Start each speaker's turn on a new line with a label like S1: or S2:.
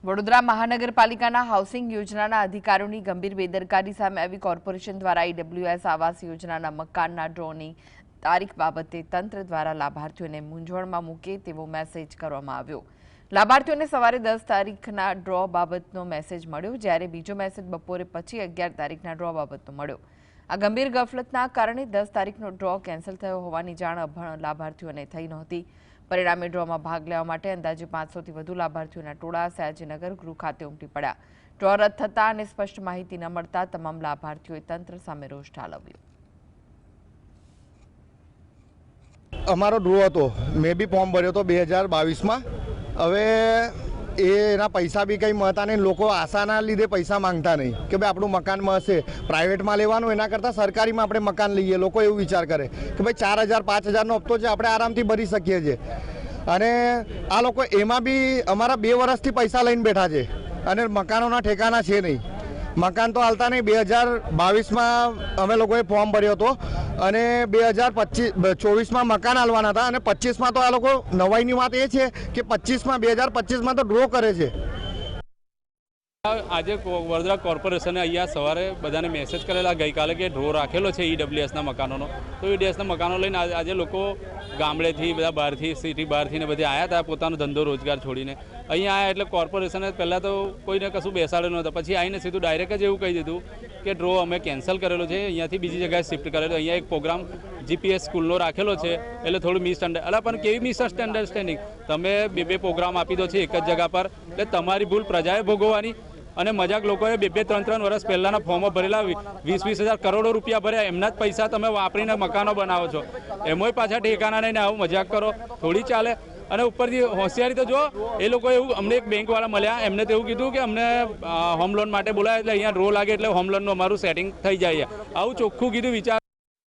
S1: વડોદરા મહાનગરપાલિકાના હાઉસિંગ યોજનાના અધિકારીઓની ગંભીર બેદરકારી સામે આવી કોર્પોરેશન દ્વારા ઈડબ્લ્યુએસ આવાસ યોજનાના મકાનના ડ્રોની તારીખ બાબતે તંત્ર દ્વારા લાભાર્થીઓને મૂંઝવણમાં મૂકે તેવો મેસેજ કરવામાં આવ્યો। લાભાર્થીઓને સવારે 10 તારીખના ડ્રો બાબતનો મેસેજ મળ્યો, જ્યારે બીજો મેસેજ બપોરે પછી 11 તારીખના ડ્રો બાબતનો મળ્યો। આ ગંભીર ગફલતના કારણે 10 તારીખનો ડ્રો કેન્સલ થયો હોવાની જાણ અભણ લાભાર્થીઓને થઈ નહોતી। परिणामे ड्रॉ में भाग लेवा माटे अंदाजे 500 थी वधु लाभार्थीओना टोळा सयाजीनगर गृह खाते उमटी पड्या। ड्रॉ रद थता अने स्पष्ट माहिती न मळता तमाम लाभार्थीओए तंत्र सामे रोष ठालव्यो।
S2: अमारो ड्रॉ हतो, मैं भी फॉर्म भर्यो तो 2022 में। हवे एना पैसा भी कहीं मळता नहीं, लोग आशाना लीधे पैसा मांगता नहीं कि भाई आपणुं मकान मळशे। प्राइवेट में लेवानुं एना करता सरकारी में आपणे मकान लीए। लोग एवुं विचार करे कि भाई 4000 5000 नो हप्तो छे, आपणे आरामथी भरी शकीए छीए। अने आ लोग एमां बी अमारा 2 वर्षथी पैसा लईने बैठा छे अने मकानोना ठेकाना छे नहीं। मकान तो हालता नहीं। 2022 में अमे लोगोए फॉर्म भर्यो तो अने 2024 में मकान हालवाना था अने 25 में तो आ लोग नवाईनी बात ए छे कि 25 में 2025 में तो ड्रो करे छे।
S3: आज वडोदरा कोर्पोरेशने अहींया सवारे बधाने मेसेज करेला गई काले कि ड्रो राखेलो छे ईडब्ल्यूएसना मकानोनो। तो ईडब्ल्यूएसना मकानो लईने आज लोग गामडेथी बधा बहारथी सिटी बहारथी ने बधे आया था पोतानो धंधो रोजगार छोड़ीने अहीं आया। एटले कोर्पोरेशने पहला तो कोईने कशुं बेसाड्यो नहोतो, पछी आवीने सीधुं डायरेक्ट ज एवुं कही दीधुं कि ड्रो अमे केन्सल करेलो छे, अहींयाथी बीजी जगह शिफ्ट करेलो। अहींया एक प्रोग्राम जीपीएस स्कूलनो राखेलो छे एटले थोडुं मिसअंडरस्टेन्डिंग। अला पण केवी मिसअंडरस्टेन्डिंग? तमे बे प्रोग्राम आपी दो छे एक ज जगह पर, एटले तमारी भूल प्रजाए भोगववानी। અને મજાક લોકોએ 2-3 વર્ષ પહેલાના ફોર્મો ભરેલા 20-20 હજાર કરોડો રૂપિયા ભર્યા, એમના જ પૈસા તમે વાપરીને મકાનો બનાવો છો। એમોય પાછા ઠેકાના નહીં, આવું મજાક કરો થોડી ચાલે। અને ઉપરથી હોશિયારી તો જો એ લોકો એવું, અમને એક બેંકવાળા મળ્યા, એમને તો એવું કીધું કે અમને હોમ લોન માટે બોલાય એટલે અહીંયા ડ્રો લાગે એટલે હોમ લોનનું અમારું સેટિંગ થઈ જાય। આવું ચોખ્ખું કીધું। વિચાર